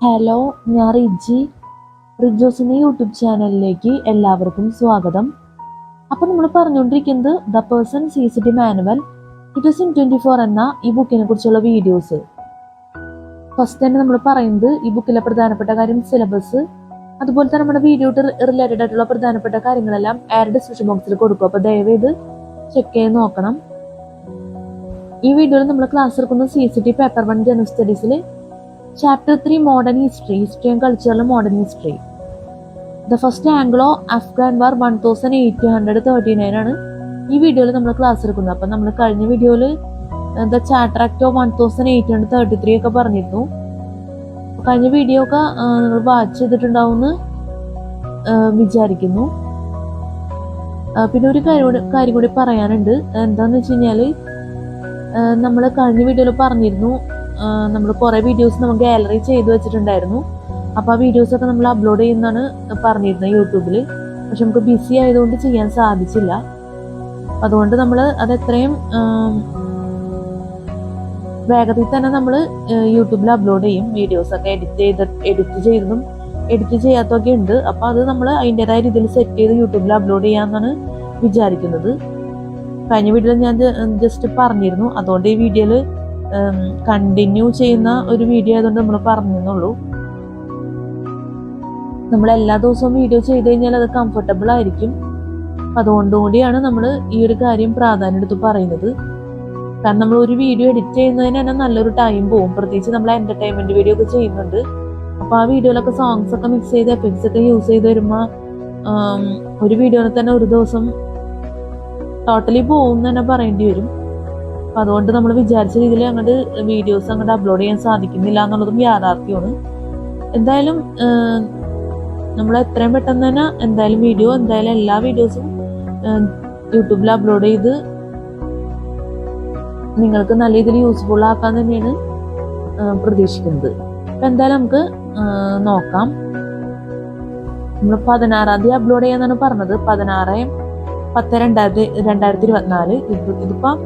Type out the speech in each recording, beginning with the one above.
Hello, ഞാൻ റിജോസിൻ്റെ YouTube ചാനലിലേക്ക് എല്ലാവർക്കും സ്വാഗതം. അപ്പോൾ നമ്മൾ പറഞ്ഞുകൊണ്ടിരിക്കുന്നത് ദ പേഴ്സൺ സീസ് ദി മാനുവൽ 2024 എന്ന ഈ ബുക്കിനെ കുറിച്ചുള്ള വീഡിയോസ്. ഫസ്റ്റ് തന്നെ നമ്മൾ പറയുന്നത് ഈ ബുക്കിലെ പ്രധാനപ്പെട്ട കാര്യം സിലബസ്, അതുപോലെ തന്നെ നമ്മുടെ വീഡിയോട്ട് റിലേറ്റഡ് ആയിട്ടുള്ള പ്രധാനപ്പെട്ട കാര്യങ്ങളെല്ലാം ഡിസ്ക്രിപ്ഷൻ ബോക്സിൽ കൊടുക്കും. അപ്പോൾ ദയവേത് ചെക്ക് ചെയ്ത് നോക്കണം. ഈ വീഡിയോയിൽ നമ്മൾ ക്ലാസ് എടുക്കുന്നത് CCT പേപ്പർ 1 ജനറൽ സ്റ്റഡീസിൽ Chapter 3 Modern History and Cultural Modern History. The first Anglo-Afghan War 1839 ആണ് ഈ വീഡിയോയിൽ നമ്മൾ ക്ലാസ് എടുക്കുന്നത്. അപ്പം നമ്മൾ കഴിഞ്ഞ വീഡിയോയിൽ ദ ചാർട്ടർ ആക്ട് ഓഫ് 1833 ഒക്കെ പറഞ്ഞിരുന്നു. കഴിഞ്ഞ വീഡിയോ ഒക്കെ നിങ്ങൾ വാച്ച് ചെയ്തിട്ടുണ്ടാവുമെന്ന് വിചാരിക്കുന്നു. പിന്നെ ഒരു കാര്യം കൂടി പറയാനുണ്ട്. എന്താണെന്ന് വെച്ച് കഴിഞ്ഞാൽ നമ്മൾ കഴിഞ്ഞ വീഡിയോയിൽ പറഞ്ഞിരുന്നു, നമ്മൾ കുറേ വീഡിയോസ് നമ്മൾ ഗാലറി ചെയ്ത് വെച്ചിട്ടുണ്ടായിരുന്നു. അപ്പോൾ ആ വീഡിയോസൊക്കെ നമ്മൾ അപ്ലോഡ് ചെയ്യുന്നതാണ് പറഞ്ഞിരുന്നത് യൂട്യൂബിൽ. പക്ഷെ നമുക്ക് ബിസി ആയതുകൊണ്ട് ചെയ്യാൻ സാധിച്ചില്ല. അതുകൊണ്ട് നമ്മൾ അത് എത്രയും വേഗത്തിൽ തന്നെ നമ്മൾ യൂട്യൂബിൽ അപ്ലോഡ് ചെയ്യും. വീഡിയോസൊക്കെ എഡിറ്റ് ചെയ്തതും എഡിറ്റ് ചെയ്യാത്തതൊക്കെ ഉണ്ട്. അപ്പോൾ അത് നമ്മൾ അതിൻ്റെതായ രീതിയിൽ സെറ്റ് ചെയ്ത് യൂട്യൂബിൽ അപ്ലോഡ് ചെയ്യാമെന്നാണ് വിചാരിക്കുന്നത്. കഴിഞ്ഞ വീഡിയോയിൽ ഞാൻ ജസ്റ്റ് പറഞ്ഞിരുന്നു. അതുകൊണ്ട് ഈ വീഡിയോയിൽ കണ്ടിന്യൂ ചെയ്യുന്ന ഒരു വീഡിയോ ആയതുകൊണ്ട് നമ്മൾ പറഞ്ഞെന്നുള്ളൂ. നമ്മൾ എല്ലാ ദിവസവും വീഡിയോ ചെയ്ത് കഴിഞ്ഞാൽ അത് കംഫർട്ടബിൾ ആയിരിക്കും. അതുകൊണ്ടുകൂടിയാണ് നമ്മൾ ഈ ഒരു കാര്യം പ്രാധാന്യം എടുത്ത് പറയുന്നത്. കാരണം നമ്മൾ ഒരു വീഡിയോ എഡിറ്റ് ചെയ്യുന്നതിന് തന്നെ നല്ലൊരു ടൈം പോകും. പ്രത്യേകിച്ച് നമ്മൾ എന്റർടൈൻമെന്റ് വീഡിയോ ഒക്കെ ചെയ്യുന്നുണ്ട്. അപ്പോൾ ആ വീഡിയോയിലൊക്കെ സോങ്സ് ഒക്കെ മിക്സ് ചെയ്ത് എഫക്ട്സ് ഒക്കെ യൂസ് ചെയ്ത് വരുമ്പോൾ ഒരു വീഡിയോയിൽ തന്നെ ഒരു ദിവസം ടോട്ടലി പോകും തന്നെ പറയേണ്ടി വരും. അപ്പം അതുകൊണ്ട് നമ്മൾ വിചാരിച്ച രീതിയിൽ അങ്ങോട്ട് വീഡിയോസ് അങ്ങോട്ട് അപ്ലോഡ് ചെയ്യാൻ സാധിക്കുന്നില്ല എന്നുള്ളതും യാഥാർത്ഥ്യമാണ്. എന്തായാലും നമ്മൾ എത്രയും പെട്ടെന്ന് തന്നെ എന്തായാലും എല്ലാ വീഡിയോസും യൂട്യൂബിൽ അപ്ലോഡ് ചെയ്ത് നിങ്ങൾക്ക് നല്ല രീതിയിൽ യൂസ്ഫുൾ ആക്കാൻ തന്നെയാണ് പ്രതീക്ഷിക്കുന്നത്. അപ്പം എന്തായാലും നമുക്ക് നോക്കാം. നമ്മൾ 16-ാം തീയതി അപ്ലോഡ് ചെയ്യാന്നാണ് പറഞ്ഞത്. 16/10/2024. ഇതിപ്പം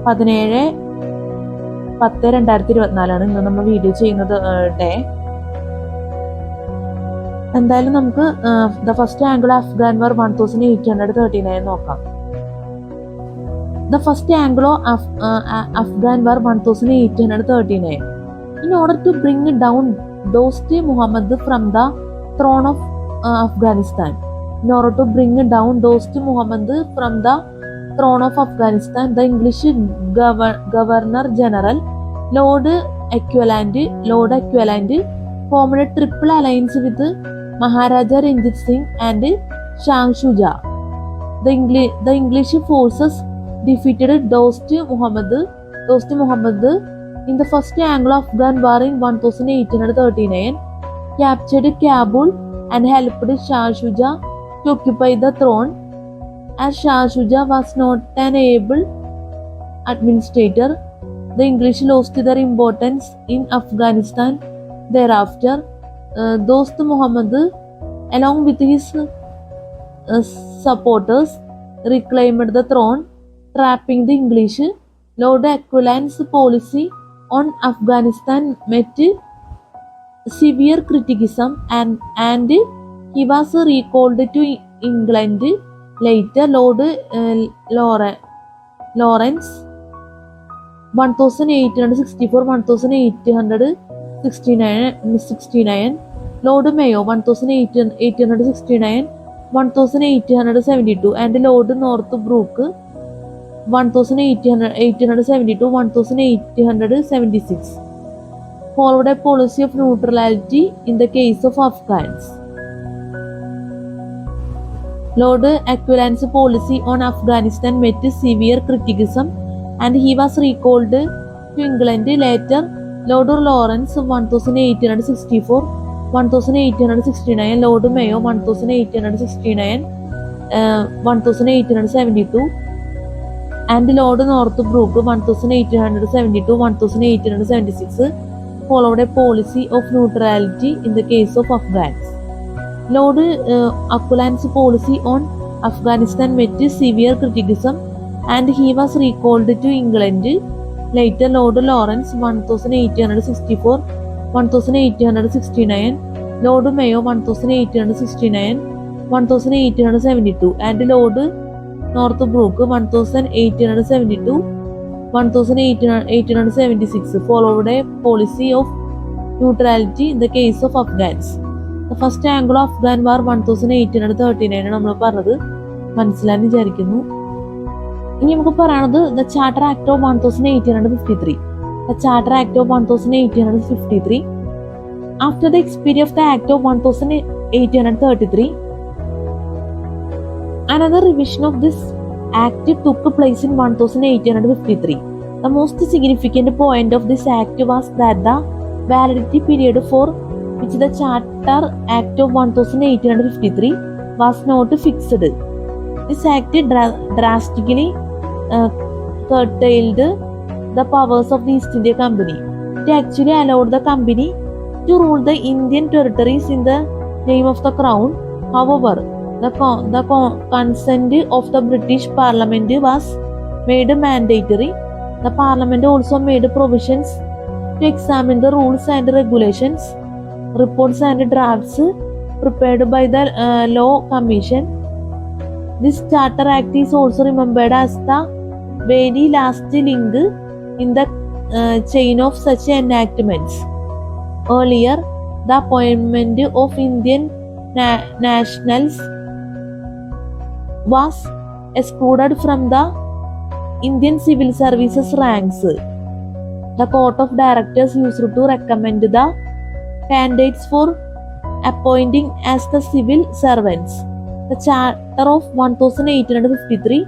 17/10/2024 ഇന്ന് നമ്മൾ വീഡിയോ ചെയ്യുന്നത് ഡേ. എന്തായാലും നമുക്ക് ദ ഫസ്റ്റ് ആംഗ്ലോ-അഫ്ഗാൻ വാർ 1839 നോക്കാം. The first Anglo-Afghan war 1839. In order to bring down Dost Muhammad from the throne of Afghanistan. In order to bring down Dost Muhammad from the throne of Afghanistan, the English Governor General Lord Equivalent formed a triple alliance with Maharaja Ranjit Singh and Shah Shuja. The English forces defeated Dost Muhammad in the first Anglo-Afghan War in 1839, captured Kabul and helped Shah Shuja to occupy the throne. As Shah Shuja was not an able administrator, the English lost their importance in Afghanistan. Thereafter, Dost Muhammad, along with his supporters, reclaimed the throne, trapping the English. Lord Equivalent's policy on Afghanistan met severe criticism and he was recalled to England. Later, Lord Lawrence 1864-1869, Lord Mayo 1869-1872, and Lord Northbrook 1872-1876 followed a policy of neutrality in the case of Afghans. Lord Equivalent's policy on Afghanistan met severe criticism and he was recalled to England. Later, Lord Lawrence 1864-1869, Lord Mayo 1869-1872, and Lord Northbrook 1872-1876 followed a policy of neutrality in the case of Afghans. Lord Equivalent's policy on Afghanistan met severe criticism and he was recalled to England. Later, Lord Lawrence 1864 1869, Lord Mayo 1869, 1872, and Lord Northbrook 1872, 1876 followed a policy of neutrality in the case of Afghans. The first Anglo-Afghan War 1839 നമ്മൾ പറഞ്ഞത് മനസ്സിലാന്ന് വിചാരിക്കുന്നു. ഇനി നമുക്ക് പറയാനുള്ളത് the charter act of 1853. The Charter Act of 1853. After the expiry of the Act of 1833, another revision of this Act took place in 1853. The most significant point of this Act was that the validity period for which the Charter Act of 1853 was not fixed. This Act drastically curtailed the powers of the East India Company. It actually allowed the company to rule the Indian territories in the name of the crown. However, the consent of the British Parliament was made mandatory. The Parliament also made provisions to examine the rules and regulations, reports and drafts prepared by the Law Commission. This Charter Act is also remembered as the very last link in the chain of such enactments. Earlier, the appointment of Indian nationals was excluded from the Indian civil services ranks. The Court of Directors used to recommend the candidates for appointing as the civil servants. The Charter of 1853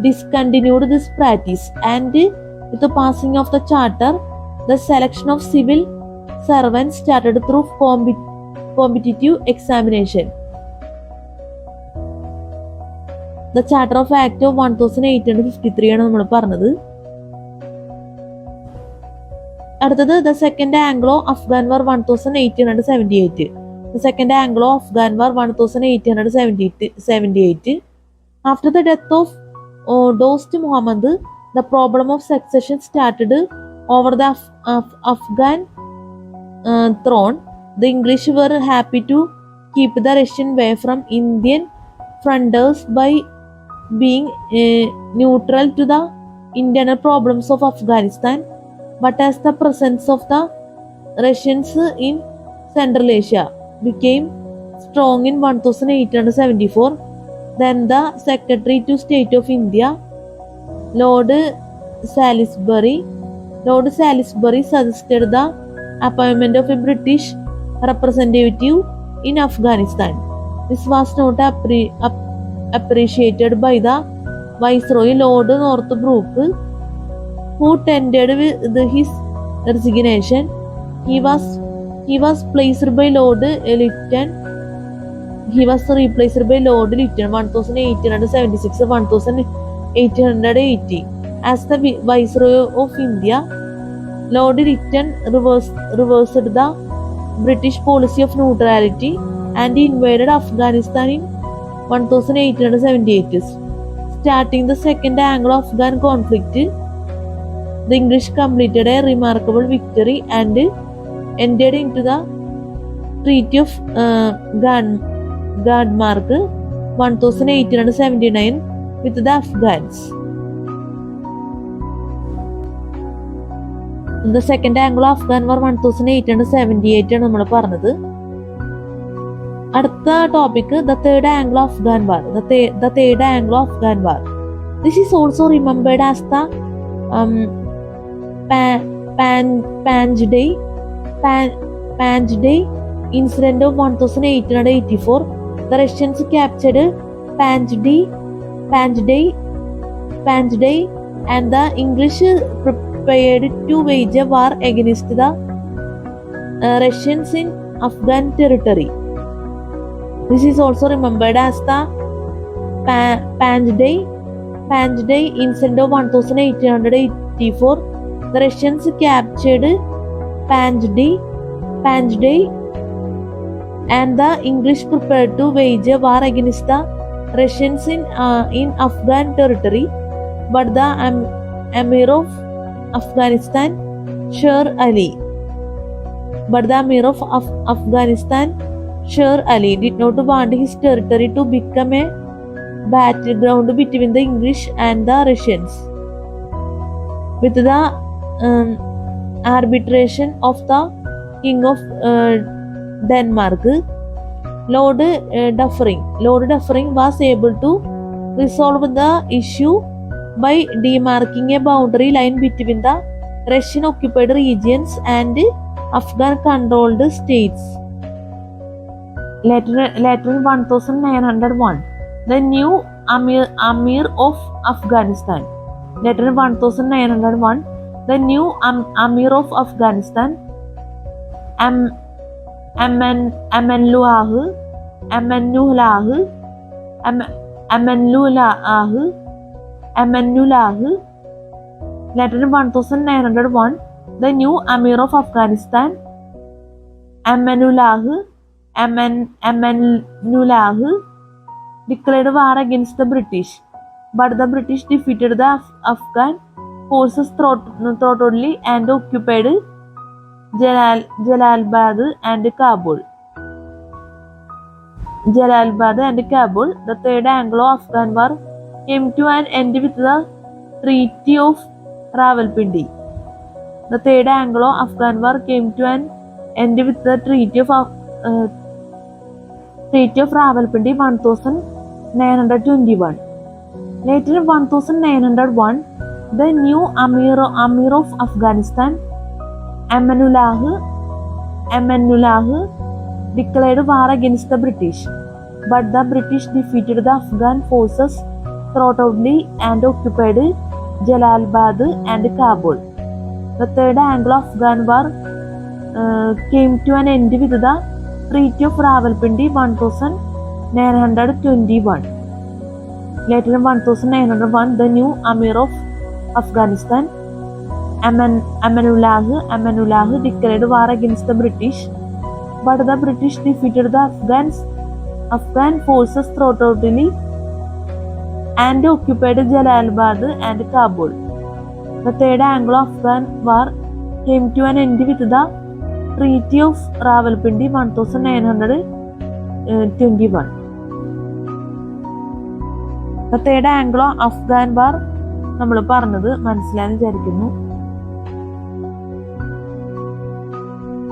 discontinued this practice, and with the passing of the charter, the selection of civil servants started through competitive examination. The Charter of Act of 1853 ആണ് നമ്മൾ പറഞ്ഞത്. അടുത്തത് the Second Anglo-Afghan War 1878. The Second Anglo-Afghan War 1878. After the death of Dost Muhammad, the problem of succession started over the Afghan throne. The English were happy to keep the Russian way from Indian frontiers by being neutral to the internal problems of Afghanistan. But as the presence of the Russians in Central Asia became strong in 1874, then the Secretary to State of India, Lord Salisbury suggested the appointment of a British representative in Afghanistan. This was not appreciated by the Viceroy, Lord Northbrook, who tendered with his resignation. He was replaced by Lord Lytton 1876-1880 as the Viceroy of India. Lord Lytton reversed the British policy of neutrality and invaded Afghanistan in 1878. Starting the Second Anglo-Afghan conflict, the English completed a remarkable victory and entered into the Treaty of Gardmark 1879 with the Afghans. The Second Anglo-Afghan War 1878 ആണ് നമ്മൾ പറഞ്ഞത്. അടുത്ത topic the Third Anglo-Afghan War. The Third Anglo-Afghan War. This is also remembered as the Panj Day incident of 1884. The Russians captured Panj Day, and the English prepared to wage a war against the Russians in Afghan territory. This is also remembered as the Panj Day incident of 1884. The Russians captured Panj Day, and the English prepared to wage a war against the Russians in Afghan territory. But the Emir of Afghanistan, Sher Ali, but the Amir of Afghanistan, Sher Ali, did not want his territory to become a battleground between the English and the Russians. With the arbitration of the King of Denmark, Lord Dufferin was able to resolve the issue by demarking a boundary line between the Russian occupied regions and Afghan controlled states. Later in 1901, the new Amir of Afghanistan. Later in 1901, the new Amir of Afghanistan, Amanullah, later in 1901, the new Amir of Afghanistan, Amanullah, declared war against the British, but the British defeated the Afghan forces thoroughly and occupied Jalalabad and Kabul. The Third Anglo-Afghan War came to an end with the Treaty of Rawalpindi. The Third Anglo-Afghan War came to an end with the Treaty of Rawalpindi 1921. Later in 1901, the new Amir of Afghanistan, Amanullah, declared war against the British, but the British defeated the Afghan forces thoroughly and occupied Jalalabad and Kabul. The Third Anglo-Afghan War came to an end with the Treaty of Rawalpindi 1921. Later in 1901, the new Amir of Afghanistan, Amanullah, declared war against the British, but the British defeated the Afghan forces thoroughly and occupied Jalalabad and Kabul. The Third Anglo-Afghan War came to an end with the Treaty of Rawalpindi 1921. The Third Anglo-Afghan War നമ്മൾ പറഞ്ഞത് മനസ്സിലായെന്ന് വിചാരിക്കുന്നു.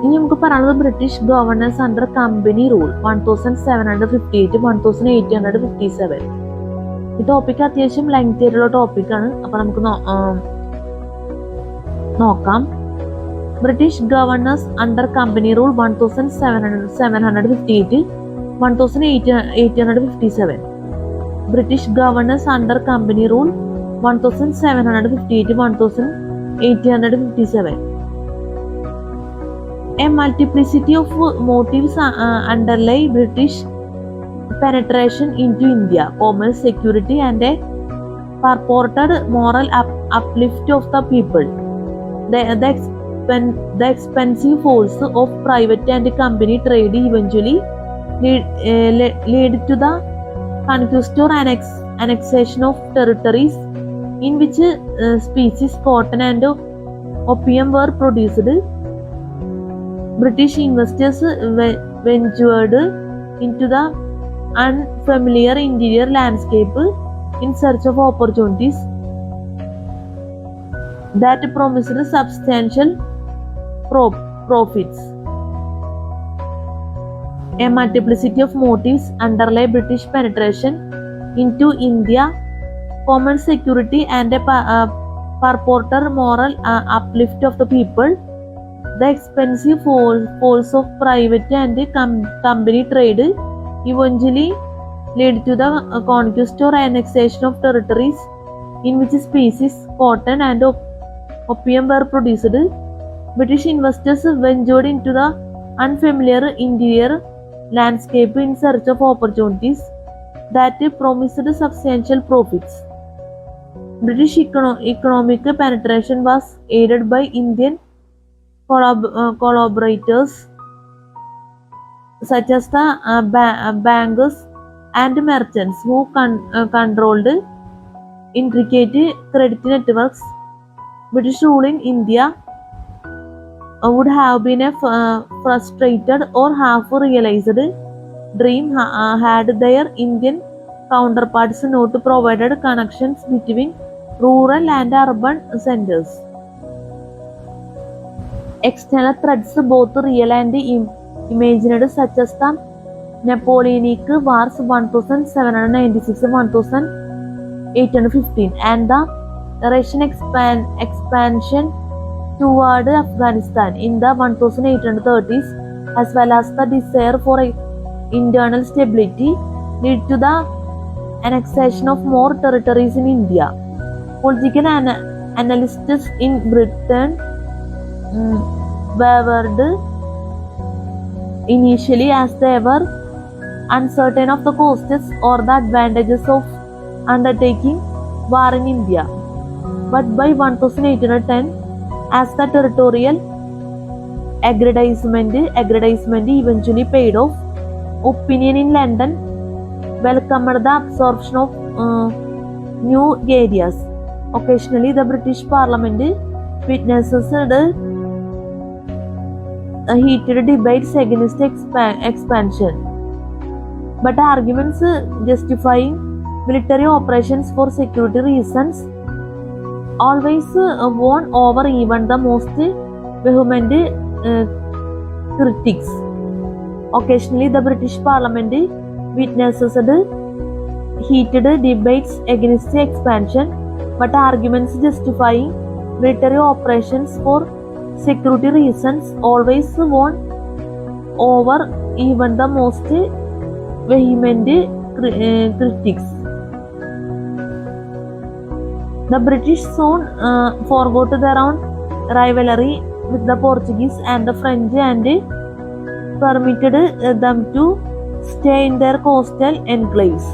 ഇനി നമുക്ക് പറയാനുള്ളത് British governance under company rule 1758-1857. ഈ topic അത്യാവശ്യം lengthy ആയിട്ടുള്ള ടോപ്പിക്കാണ്. അപ്പൊ നമുക്ക് നോക്കാം. British governor's under company rule 1758-1857. British governor's under company rule 1758-1857. A multiplicity of motives underlie British penetration into India, commerce, security, and a purported moral uplift of the people. The expensive force of private and company trade eventually lead to the conquest or annexation of territories in which species cotton and opium were produced. British investors ventured into the unfamiliar interior landscape in search of opportunities that promised substantial profits. A multiplicity of motives underlie British penetration into India, common security, and a purported moral uplift of the people. The expensive force of private and company trade eventually led to the conquest or annexation of territories in which species cotton and opium were produced. British investors ventured into the unfamiliar interior landscape in search of opportunities that promised substantial profits. British economic penetration was aided by Indian collaborators such as the bankers and merchants who controlled intricate credit networks. British rule in India would have been a frustrated or half-realized dream had their Indian counterparts not provided connections between rural and urban centers. External threats, both real and imagined, such as the Napoleonic Wars 1796-1815 and the Russian expansion toward Afghanistan in the 1830s, as well as the desire for internal stability, led to the annexation of more territories in India. Political analysts in Britain wavered initially as they were uncertain of the costs or the advantages of undertaking war in India. But by 1810, as the territorial aggrandizement eventually paid off, opinion in London welcomed the absorption of new areas. Occasionally, the British Parliament witnesses heated debates against expansion, but arguments justifying military operations for security reasons always won over even the most vehement critics. Occasionally, the British Parliament witnesses heated debates against expansion, but arguments justifying military operations for security reasons always won over even the most vehement critics. The British soon forgot their own rivalry with the Portuguese and the French and permitted them to stay in their coastal enclaves,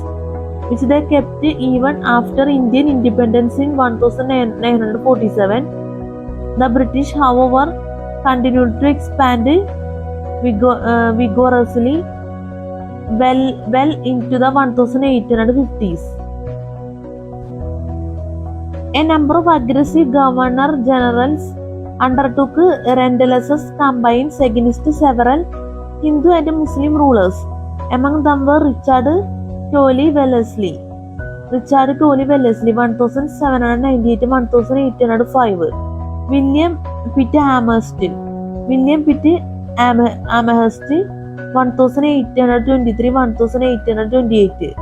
which they kept even after Indian independence in 1947. The British, however, continued to expand vigorously well into the 1850s. A number of aggressive governor-generals undertook relentless campaigns against several Hindu and Muslim rulers. Among them were Richard Tolley Wellesley, 1798-1805, William Pitt Amherst, 1823-1828,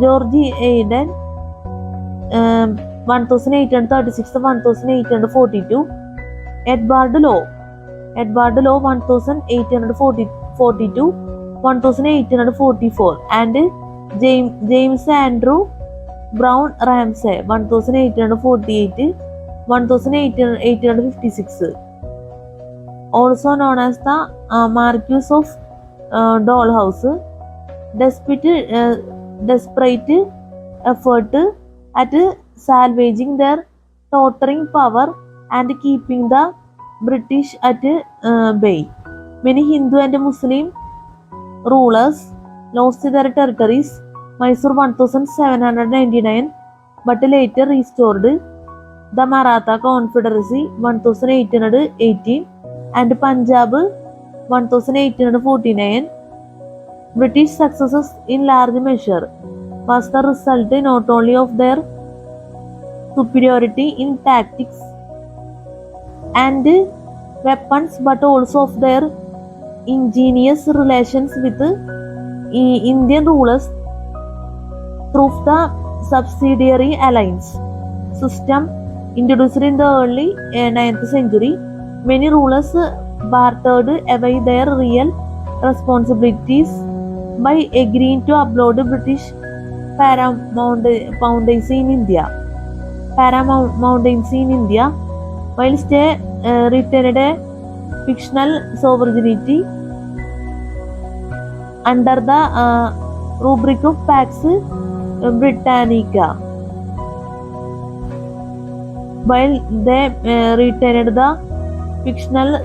George Eden, 1836-1842, Edward Law, 1842-1844, and James Andrew Brown Ramsay, 1848-1856, also known as the Marquis of Dalhousie. Desperate effort at salvaging their tottering power and keeping the British at bay. Many Hindu and Muslim rulers lost their territories. Mysore 1799, but later restored. The Maratha Confederacy 1818 and Punjab 1849. British successes in large measure was the result not only of their superiority in tactics and weapons but also of their ingenious relations with Indian rulers through the subsidiary alliance system introduced in the early 9th century. Many rulers bartered away their real responsibilities by agreeing to upload British paramountcy in India, whilst they retained a fictional sovereignty under the rubric of Pax Britannica. While they retained the fictional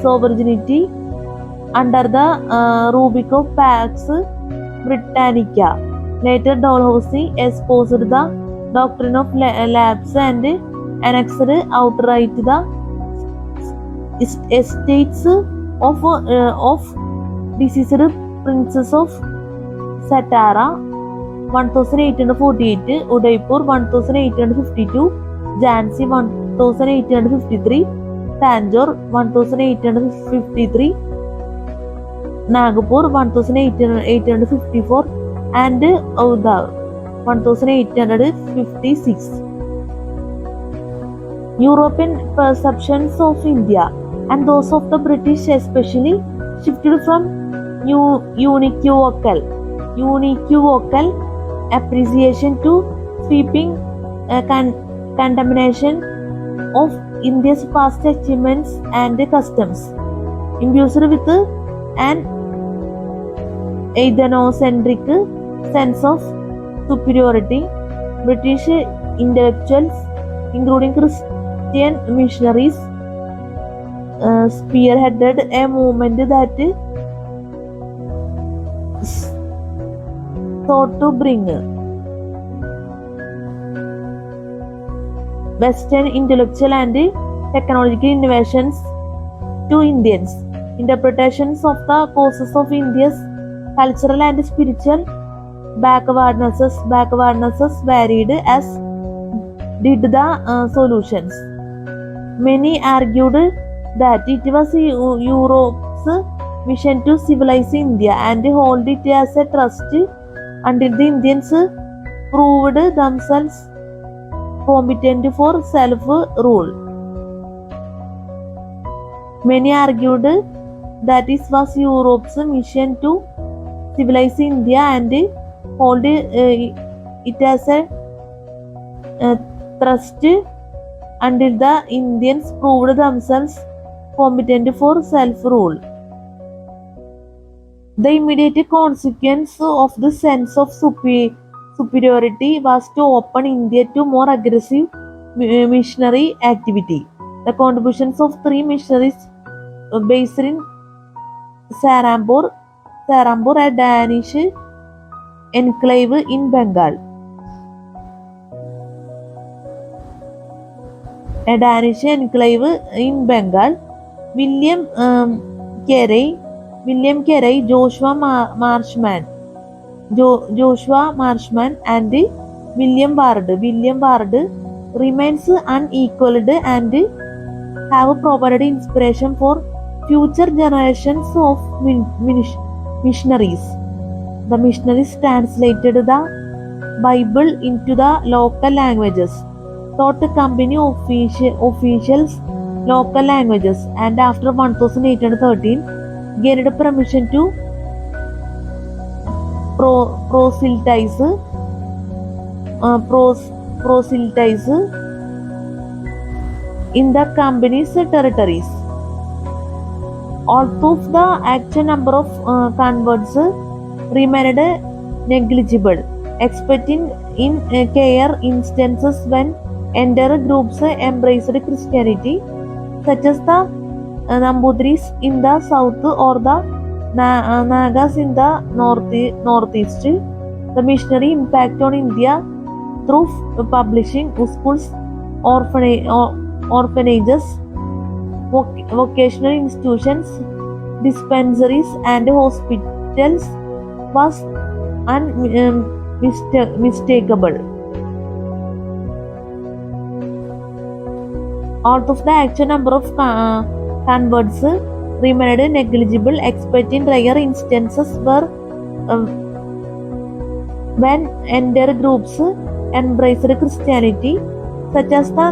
sovereignty under the rubric of Pax Britannica. Later, Dalhousie espoused the doctrine of lapse and annexed outright the estates of deceased princes of Satara 1848, Udaipur 1852, Jhansi 1853, Tanjore 1853, Nagpur 1854, and Awadh 1856. European perceptions of India and those of the British especially shifted from univocal appreciation to sweeping condemnation of India's past achievements and customs, imbued with an ethnocentric sense of superiority. British intellectuals, including Christian missionaries, spearheaded a movement that sought to bring Western intellectual and technological innovations to Indians. Interpretations of the causes of India's cultural and spiritual backwardnesses varied, as did the solutions. Many argued that it was Europe's mission to civilize India and hold it as a trust until the Indians proved themselves competent for self-rule. Many argued that it was Europe's mission to civilize India and hold it as a trust until the Indians proved themselves competent for self-rule. The immediate consequence of the sense of superiority was to open India to more aggressive missionary activity. The contributions of three missionaries based in Serampore, a Danish enclave in Bengal. William Carey, Joshua Marshman, and William Bard remains unequaled and have provided inspiration for future generations of missionaries. The missionaries translated the Bible into the local languages, taught company officials local languages, and after 1813 gained permission to proselytize in the company's territories. Although the actual number of converts remained negligible, except in rare instances when entire groups embraced Christianity, such as the Nambudris in the south or the Nagas in the northeast. The missionary impact on India through publishing schools, orphanages, vocational institutions, dispensaries, and hospitals was unmistakable. Although the actual number of converts remained negligible, except in rare instances where when entire groups embraced Christianity, such as the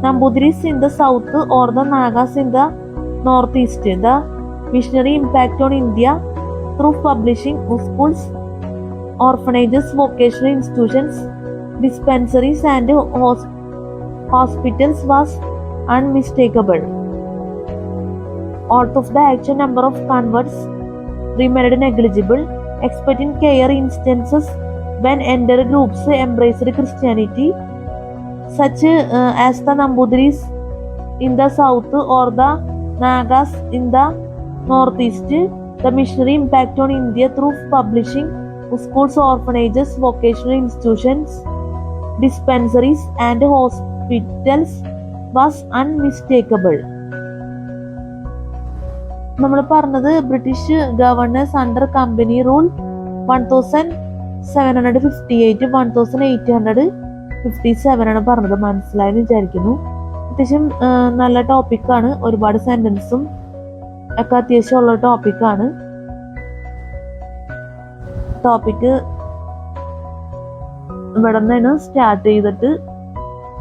Nambudris in the south or the Nagas in the northeast. The missionary impact on India through publishing schools, orphanages, vocational institutions, dispensaries, and hospitals was unmistakable. Although the actual number of converts remained negligible, except in rare instances when entire groups embraced Christianity, such as the Nambudris in the south or the Nagas in the northeast. The missionary impact on India through publishing schools, orphanages, vocational institutions, dispensaries, and hospitals was unmistakable. നമ്മൾ പറഞ്ഞത് British governor's under company rule 1758 1857 ആണ് പറഞ്ഞത്. മനസ്സിലായെന്ന് വിചാരിക്കുന്നു. അത്യാവശ്യം നല്ല ടോപ്പിക്കാണ്. ഒരുപാട് സെന്റൻസും ഒക്കെ അത്യാവശ്യം ഉള്ള ടോപ്പിക്കാണ്. ടോപ്പിക്ക് ഇവിടെ നിന്നാണ് സ്റ്റാർട്ട് ചെയ്തിട്ട്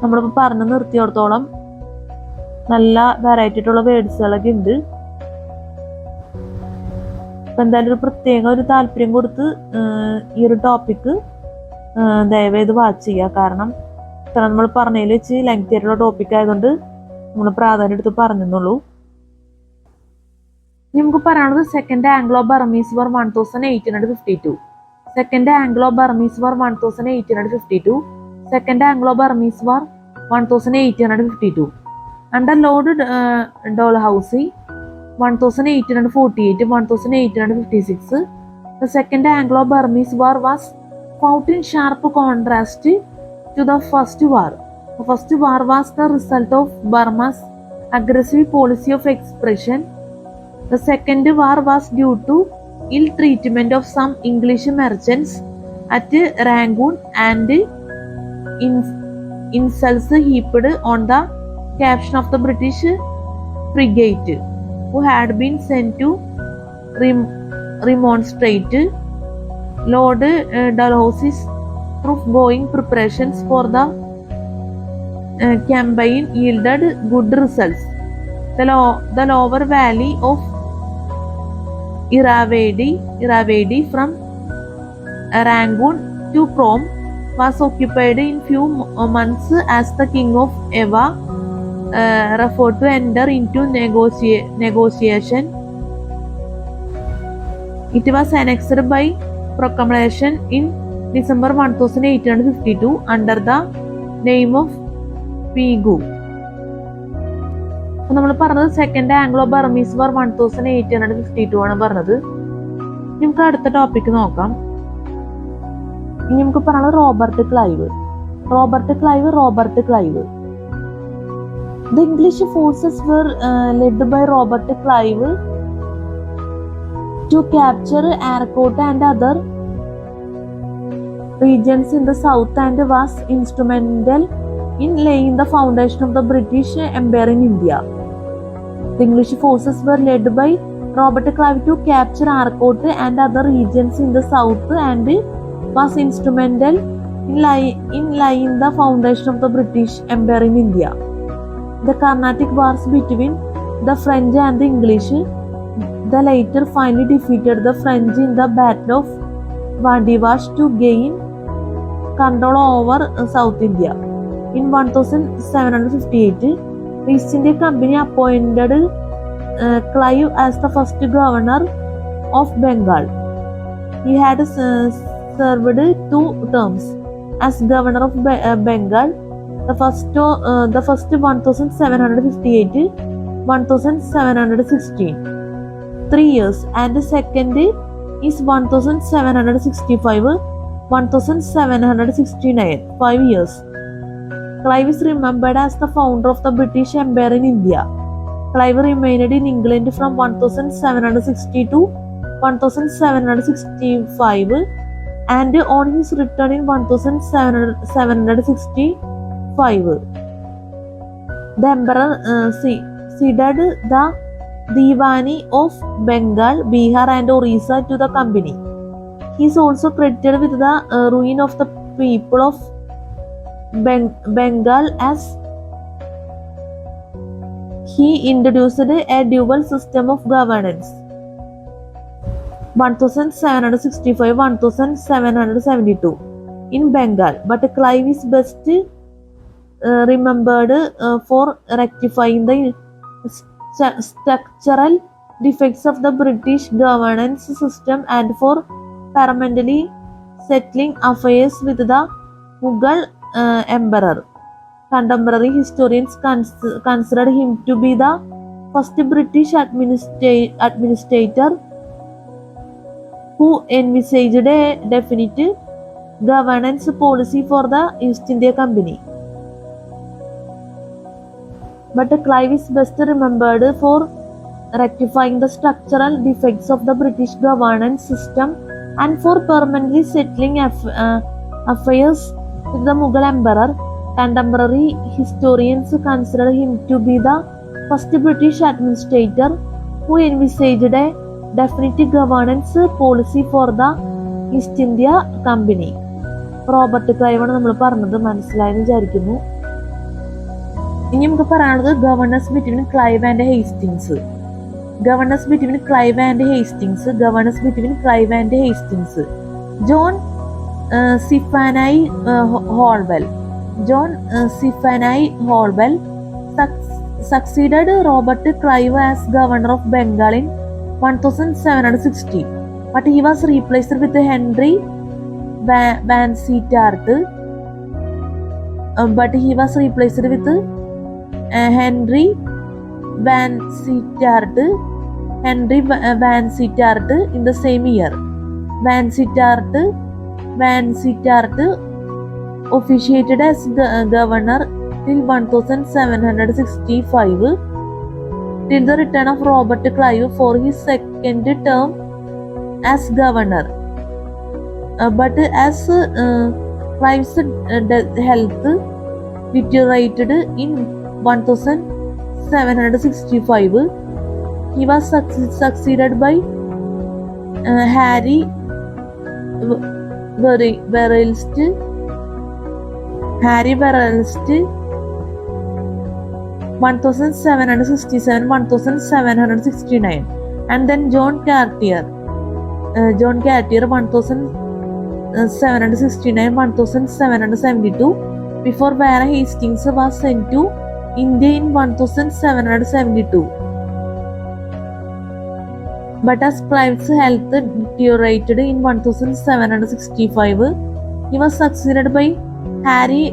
നമ്മളിപ്പോൾ പറഞ്ഞു നിർത്തിയോടത്തോളം നല്ല വെറൈറ്റി ആയിട്ടുള്ള വേർഡ്സുകളൊക്കെ ഉണ്ട്. അപ്പം എന്തായാലും ഒരു പ്രത്യേക ഒരു താല്പര്യം കൊടുത്ത് ഈ ഒരു ടോപ്പിക്ക് ദയവേത് വാച്ച് ചെയ്യുക. കാരണം ഇത്ര നമ്മൾ പറഞ്ഞതിൽ വെച്ച് ലെങ്തി ആയിട്ടുള്ള ടോപ്പിക് ആയതുകൊണ്ട് നമ്മൾ പ്രാധാന്യം എടുത്ത് പറഞ്ഞെന്നുള്ളൂ. നമുക്ക് പറയാനുള്ളത് second Anglo Burmese war 1852. Second Anglo Burmese war 1852. Second Anglo Burmese war 1852. Under Lord Dalhousie 1848 1856. The second Anglo-Burmese war was fought in sharp contrast to the first war. The first war was the result of Burma's aggressive policy of expression. The second war was due to ill treatment of some English merchants at Rangoon and insults heaped on the captain of the British frigate, who had been sent to remonstrate. Lord Dalhousie's thoroughgoing preparations for the campaign yielded good results. The lower valley of Irrawaddy from Rangoon to Prom was occupied in few months as the king of Eva referred to enter into negotiation. It was annexed by proclamation in December 1852 under the name of Pegu. നമ്മൾ പറഞ്ഞത് second Anglo Burmese war 1852 ആണ് പറഞ്ഞത്. നമുക്ക് അടുത്ത topic നോക്കാം. ഇനി നമുക്ക് പറയുന്നത് Robert Clive. The English forces were led by Robert Clive to capture Arcot and other regions in the south and was instrumental in laying the foundation of the British Empire in India. The English forces were led by Robert Clive to capture Arcot and other regions in the south and was instrumental in laying the foundation of the British Empire in India. The Carnatic Wars between the French and the English, the latter finally defeated the French in the Battle of Vandivash to gain control over South India. In 1758, the East India Company appointed Clive as the first governor of Bengal. He had served 2 terms as governor of Bengal. The first 1758 1716, 3 years, and the second is 1765 1769, 5 years. Clive is remembered as the founder of the British Empire in India. Clive remained in England from 1760 to 1765, and on his return in 1765, the emperor ceded the Diwani of Bengal, Bihar and Orissa to the company. He is also credited with the ruin of the people of Bengal as he introduced a dual system of governance 1765-1772 in Bengal, but Clive is best remembered for rectifying the structural defects of the British governance system and for permanently settling affairs with the Mughal emperor. Contemporary historians consider him to be the first British administrator who envisaged a definite governance policy for the East India Company. But Clive is best remembered for rectifying the structural defects of the British governance system and for permanently settling affairs with the Mughal emperor. Contemporary historians consider him to be the first British administrator who envisaged a definite governance policy for the East India Company. Robert ക്ലൈവാണ് നമ്മൾ പറഞ്ഞത്, മനസ്സിലായെന്ന് വിചാരിക്കുന്നു. ഇനി നമുക്ക് പറയാനുള്ളത് governance between Clive and Hastings. John Zephaniah Holwell succeeded Robert Clive as governor of Bengal in 1760, but he was replaced with Henry Vansittart. Henry Vansittart in the same year. Vansittart officiated as governor till 1765, till the return of Robert Clive for his second term as governor. But as Clive's health deteriorated in 1765, he was succeeded by Harry Verelst 1767-1769, and then John Cartier 1769-1772, before Warren Hastings was sent to India in 1772. But as Clive's health deteriorated in 1765, he was succeeded by Harry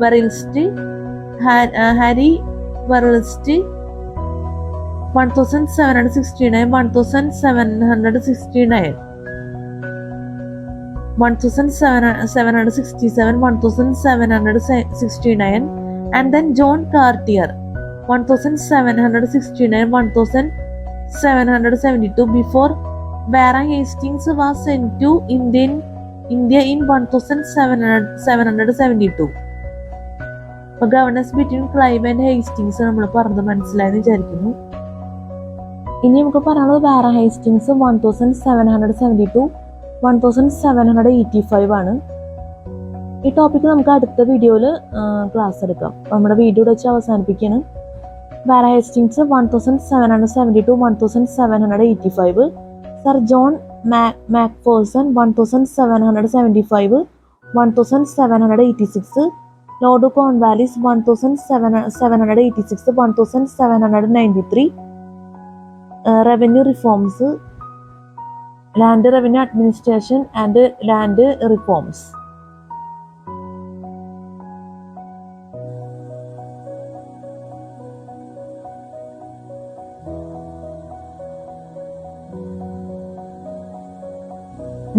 Verelst 1767-1769, and then John Cartier 1769-1772, before Warren Hastings was sent to India in 1772. അപ്പോൾ governance between Clive and Hastings നമ്മൾ പറഞ്ഞത് മനസ്സിലായെന്ന് വിചാരിക്കുന്നു. ഇനി നമുക്ക് പറയാനുള്ളത് Warren Hastings 1772-1785 ആണ്. ഈ ടോപ്പിക്ക് നമുക്ക് അടുത്ത വീഡിയോയിൽ ക്ലാസ് എടുക്കാം. നമ്മുടെ വീഡിയോ വെച്ച് അവസാനിപ്പിക്കുകയാണ്. Warren Hastings 1772-1785, sir John Macpherson 1775-1786, Lord Cornwallis 1786-1793, revenue reforms, land revenue administration and land reforms.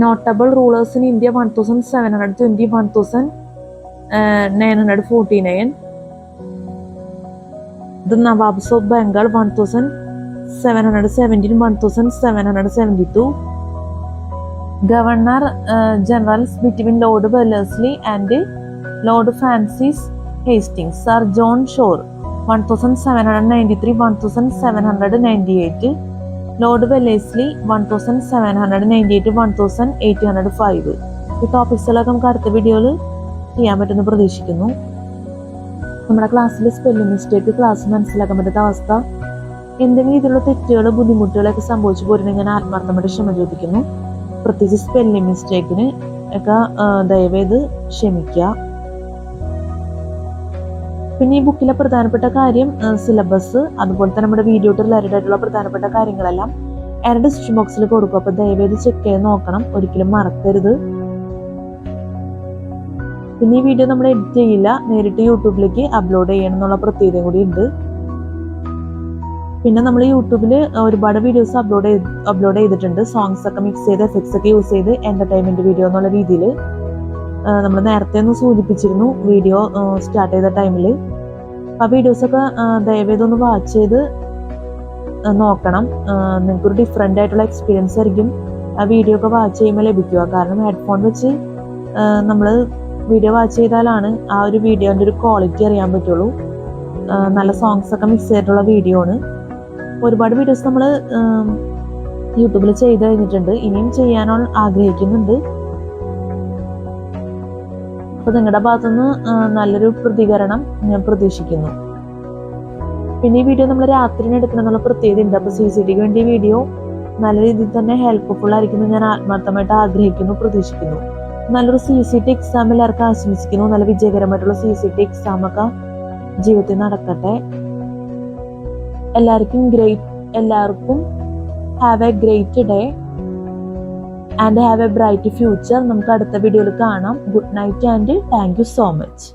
Notable rulers in India 1720-1949. The Nawabs of Bengal 1717-1772. Governor Generals between Lord Wellesley and Lord Francis Hastings, Sir John Shore 1793-1798. Lord Wellesley 1798-1805. ഈ ടോപ്പിക്സിലൊക്കെ നമുക്ക് അടുത്ത വീഡിയോയിൽ ചെയ്യാൻ പറ്റുമെന്ന് പ്രതീക്ഷിക്കുന്നു. നമ്മുടെ ക്ലാസ്സിൽ spelling mistake, class മനസ്സിലാക്കാൻ പറ്റാത്ത അവസ്ഥ, എന്തെങ്കിലും ഇതിലുള്ള തെറ്റുകൾ, ബുദ്ധിമുട്ടുകളൊക്കെ സംഭവിച്ചു പോരുന്നെങ്കിൽ ഞാൻ ആത്മാർത്ഥമായിട്ട് ക്ഷമ ചോദിക്കുന്നു. പ്രത്യേകിച്ച് സ്പെല്ലിംഗ് മിസ്റ്റേക്കിന് ഒക്കെ ദയവേത് ക്ഷമിക്കുക. പിന്നെ ഈ ബുക്കിലെ പ്രധാനപ്പെട്ട കാര്യം സിലബസ്, അതുപോലെ തന്നെ നമ്മുടെ വീഡിയോ റിലേറ്റഡ് ആയിട്ടുള്ള പ്രധാനപ്പെട്ട കാര്യങ്ങളെല്ലാം എൻ്റെ ഡിസ്ക്രിപ്ഷൻ ബോക്സിൽ കൊടുക്കും. അപ്പോൾ ദയവേത് ചെക്ക് ചെയ്ത് നോക്കണം, ഒരിക്കലും മറക്കരുത്. പിന്നെ ഈ വീഡിയോ നമ്മൾ എഡിറ്റ് ചെയ്യില്ല, നേരിട്ട് യൂട്യൂബിലേക്ക് അപ്ലോഡ് ചെയ്യണം എന്നുള്ള പ്രത്യേകതയും കൂടി ഉണ്ട്. പിന്നെ നമ്മൾ യൂട്യൂബിൽ ഒരുപാട് വീഡിയോസ് അപ്ലോഡ് ചെയ്തിട്ടുണ്ട്. സോങ്സ് ഒക്കെ മിക്സ് ചെയ്ത് എഫക്ട്സ് ഒക്കെ യൂസ് ചെയ്ത് എന്റർടൈൻമെന്റ് വീഡിയോ എന്നുള്ള രീതിയിൽ നമ്മൾ നേരത്തെ ഒന്ന് സൂചിപ്പിച്ചിരുന്നു വീഡിയോ സ്റ്റാർട്ട് ചെയ്ത ടൈമിൽ. ആ വീഡിയോസൊക്കെ ദയവേദൊന്ന് വാച്ച് ചെയ്ത് നോക്കണം. നിങ്ങൾക്കൊരു ഡിഫറെൻ്റ് ആയിട്ടുള്ള എക്സ്പീരിയൻസ് ആയിരിക്കും ആ വീഡിയോ ഒക്കെ വാച്ച് ചെയ്യുമ്പോൾ ലഭിക്കുക. കാരണം ഹെഡ്ഫോൺ വെച്ച് നമ്മൾ വീഡിയോ വാച്ച് ചെയ്താലാണ് ആ ഒരു വീഡിയോൻ്റെ ഒരു ക്വാളിറ്റി അറിയാൻ പറ്റുള്ളൂ. നല്ല സോങ്സ് ഒക്കെ മിക്സ് ചെയ്തിട്ടുള്ള വീഡിയോ ആണ്. ഒരുപാട് വീഡിയോസ് നമ്മൾ യൂട്യൂബിൽ ചെയ്ത് കഴിഞ്ഞിട്ടുണ്ട്, ഇനിയും ചെയ്യാനോ ആഗ്രഹിക്കുന്നുണ്ട്. അപ്പോൾ നിങ്ങളുടെ ഭാഗത്തുനിന്ന് നല്ലൊരു പ്രതികരണം ഞാൻ പ്രതീക്ഷിക്കുന്നു. പിന്നെ ഈ വീഡിയോ നമ്മൾ രാത്രിന് എടുക്കണം എന്നുള്ള പ്രത്യേകത ഉണ്ട്. അപ്പോൾ CCTVക്ക് വേണ്ടി ഈ വീഡിയോ നല്ല രീതിയിൽ തന്നെ ഹെൽപ്ഫുൾ ആയിരിക്കുന്നു ഞാൻ ആത്മാർത്ഥമായിട്ട് ആഗ്രഹിക്കുന്നു, പ്രതീക്ഷിക്കുന്നു. നല്ലൊരു CCT എക്സാം എല്ലാവർക്കും ആശംസിക്കുന്നു. നല്ല വിജയകരമായിട്ടുള്ള CCT എക്സാം ഒക്കെ ജീവിതത്തിൽ നടക്കട്ടെ. എല്ലാവർക്കും have A great day and have A bright future. നമുക്ക് അടുത്ത വീഡിയോയിൽ കാണാം. Good night and thank you so much.